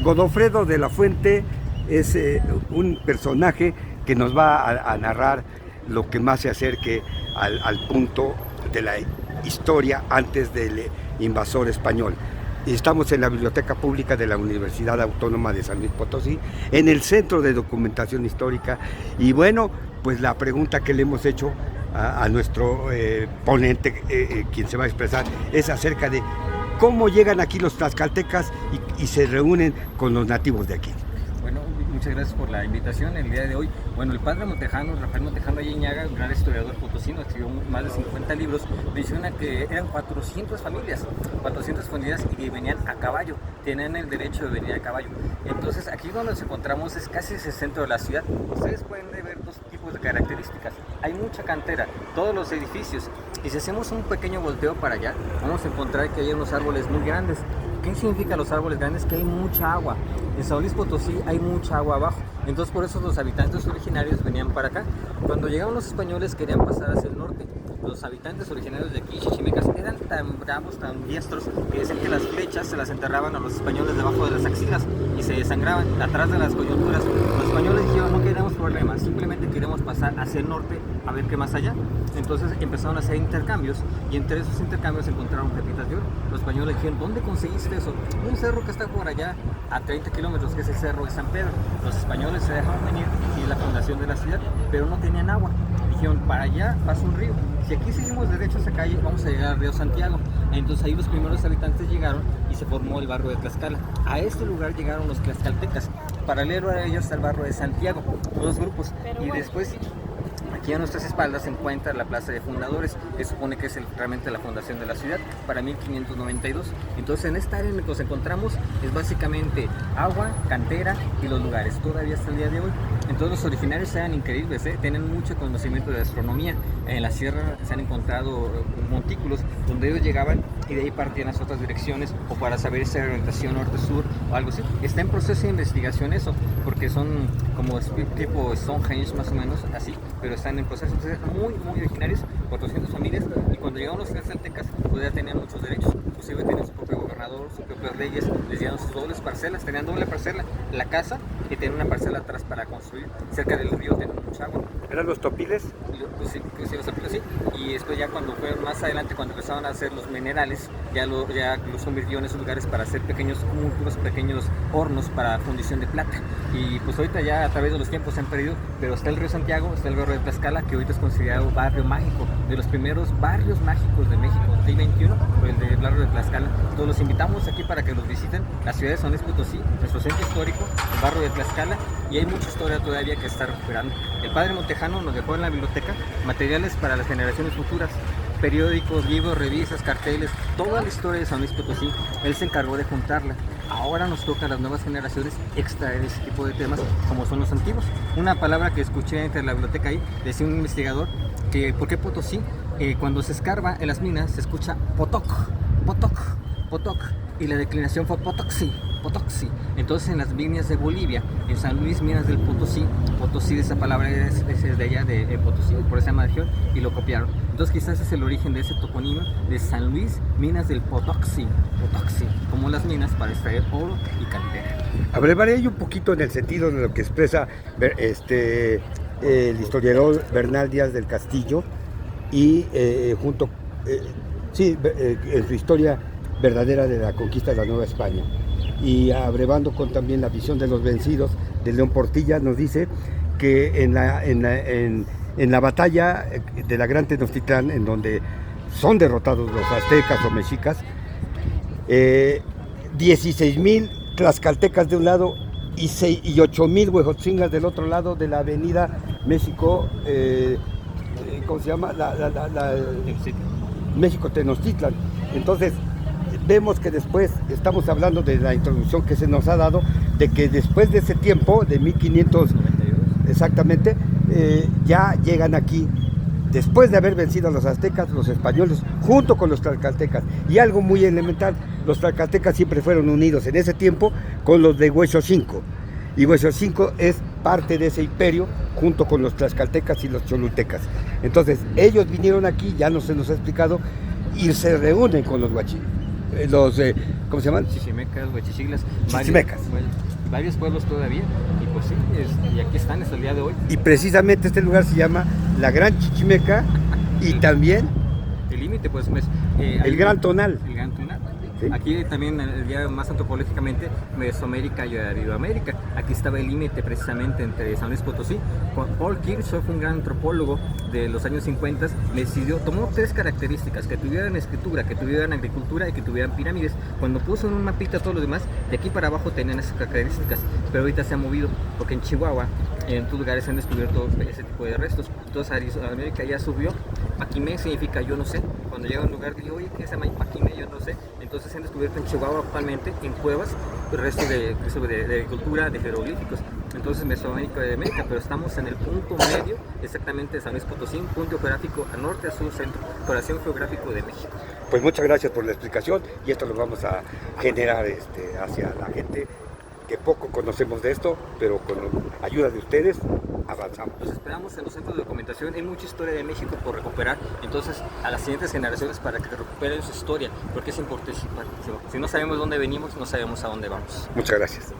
Godofredo de la Fuente es un personaje que nos va a narrar lo que más se acerque al punto de la historia antes del invasor español. Estamos en la Biblioteca Pública de la Universidad Autónoma de San Luis Potosí, en el Centro de Documentación Histórica. Y bueno, pues la pregunta que le hemos hecho a nuestro ponente, quien se va a expresar, es acerca de cómo llegan aquí los tlaxcaltecas y se reúnen con los nativos de aquí. Bueno, muchas gracias por la invitación el día de hoy. Bueno, el padre Montejano, Rafael Montejano Ayiñaga, un gran historiador potosino, escribió más de 50 libros, menciona que eran 400 familias y que venían a caballo, tenían el derecho de venir a caballo. Entonces, aquí donde nos encontramos es casi el centro de la ciudad. Ustedes pueden ver dos tipos de características. Hay mucha cantera, todos los edificios, y si hacemos un pequeño volteo para allá, vamos a encontrar que hay unos árboles muy grandes. ¿Qué significa los árboles grandes? Que hay mucha agua. En San Luis Potosí hay mucha agua abajo. Entonces por eso los habitantes originarios venían para acá. Cuando llegaron los españoles querían pasar hacia el norte. Los habitantes originarios de aquí, chichimecas, eran tan bravos, tan diestros, que decían que las flechas se las enterraban a los españoles debajo de las axilas y se desangraban atrás de las coyunturas. Los españoles dijeron, no queremos problemas, simplemente queremos pasar hacia el norte a ver qué más allá. Entonces empezaron a hacer intercambios y entre esos intercambios encontraron pepitas de oro. Los españoles dijeron, ¿dónde conseguiste eso? Un cerro que está por allá a 30 kilómetros, que es el Cerro de San Pedro. Los españoles se dejaron venir y es la fundación de la ciudad, pero no tenían agua. Dijeron, para allá pasa un río. Si aquí seguimos derecho a esa calle, vamos a llegar al río Santiago. Entonces ahí los primeros habitantes llegaron y se formó el barrio de Tlaxcala. A este lugar llegaron los tlaxcaltecas. Paralelo a ellos está el barrio de Santiago, dos grupos. Y después, aquí a nuestras espaldas se encuentra la Plaza de Fundadores, que supone que es realmente la fundación de la ciudad, para 1592. Entonces en esta área en la que nos encontramos es básicamente agua, cantera y los lugares, todavía hasta el día de hoy. Entonces los originarios eran increíbles, tienen mucho conocimiento de astronomía. En la sierra se han encontrado montículos donde ellos llegaban y de ahí partían las otras direcciones o para saber esa orientación norte-sur o algo así. Está en proceso de investigación eso, porque son como tipo Stonehenge más o menos así, pero están en proceso. Entonces muy originarios, 400 familias, y cuando llegaron los tlaxcaltecas pues ya tenían muchos derechos, inclusive tenían su propio gobernador, sus propias leyes, les dieron sus dobles parcelas, tenían doble parcela, la casa y tenían una parcela atrás para construir, cerca del río tenían mucha agua. ¿Eran los topiles? Pues sí, los topiles sí, y después ya cuando fueron más adelante, cuando empezaron a hacer los minerales, ya los convirtió en esos lugares para hacer pequeños cúmulos, pequeños hornos para fundición de plata, y pues ahorita ya a través de los tiempos se han perdido, pero está el río Santiago, está el barrio de Tlaxcala, que ahorita es considerado barrio mágico, de los primeros barrios mágicos de México, el 21, el del barrio de Tlaxcala. Entonces los invitamos aquí para que los visiten, la ciudad de San Luis Potosí, nuestro centro histórico, el barrio de Tlaxcala, y hay mucha historia todavía que está recuperando. El padre Montejano nos dejó en la biblioteca materiales para las generaciones futuras, periódicos, libros, revistas, carteles, toda la historia de San Luis Potosí. Él se encargó de juntarla. Ahora nos toca a las nuevas generaciones extraer ese tipo de temas como son los antiguos. Una palabra que escuché entre la biblioteca ahí, decía un investigador que ¿por qué Potosí? Cuando se escarba en las minas se escucha potoc, potoc, potoc, y la declinación fue potoxi, potoxi. Entonces en las minas de Bolivia, en San Luis, minas del Potosí, Potosí, esa palabra es de allá de Potosí, por esa región, y lo copiaron. Entonces quizás es el origen de ese toponimo de San Luis, minas del Potoxi, Potoxi, como las minas para extraer oro y cantera. Abrevaré yo un poquito en el sentido de lo que expresa el historiador Bernal Díaz del Castillo y en su historia verdadera de la conquista de la Nueva España. Y abrevando con también la visión de los vencidos de León Portilla, nos dice que en la batalla de la Gran Tenochtitlán, en donde son derrotados los aztecas o mexicas, 16,000 tlaxcaltecas de un lado y 8,000 huejotzingas del otro lado de la avenida México, ¿cómo se llama? México Tenochtitlan. Entonces, vemos que después, estamos hablando de la introducción que se nos ha dado, de que después de ese tiempo, de 1500 exactamente, ya llegan aquí, después de haber vencido a los aztecas, los españoles, junto con los tlaxcaltecas. Y algo muy elemental, los tlaxcaltecas siempre fueron unidos en ese tiempo con los de Huexocinco. Y Huexocinco es parte de ese imperio, junto con los tlaxcaltecas y los cholultecas. Entonces, ellos vinieron aquí, ya no se nos ha explicado, y se reúnen con los huachiles. ¿cómo se llaman? Chichimecas, huachichilas, Chichimecas. varios pueblos todavía, y pues sí, y aquí están hasta el día de hoy. Y precisamente este lugar se llama la Gran Chichimeca y también El límite, pues, el Gran Tonal. El Gran Tonal. ¿Sí? Aquí también, ya más antropológicamente, Mesoamérica y Iberoamérica. Aquí estaba el límite precisamente entre San Luis Potosí. Paul Kirchhoff, un gran antropólogo de los años 50, tomó 3 características: que tuvieran escritura, que tuvieran agricultura y que tuvieran pirámides. Cuando puso en un mapita todos los demás, de aquí para abajo tenían esas características, pero ahorita se ha movido, porque en Chihuahua, en otros lugares se han descubierto ese tipo de restos. Entonces América ya subió. Paquimé significa yo no sé. Cuando llega a un lugar digo, oye, ¿qué se llama Paquimé? Yo no sé. Entonces se han descubierto en Chihuahua actualmente, en cuevas, restos de agricultura, de jeroglíficos. Entonces Mesoamérica de América, pero estamos en el punto medio, exactamente de San Luis Potosí, punto geográfico a norte, a sur, centro, corazón geográfico de México. Pues muchas gracias por la explicación y esto lo vamos a generar hacia la gente que poco conocemos de esto, pero con la ayuda de ustedes avanzamos. Los esperamos en los centros de documentación. Hay mucha historia de México por recuperar, entonces a las siguientes generaciones para que recuperen su historia, porque es importante. Si no sabemos dónde venimos, no sabemos a dónde vamos. Muchas gracias.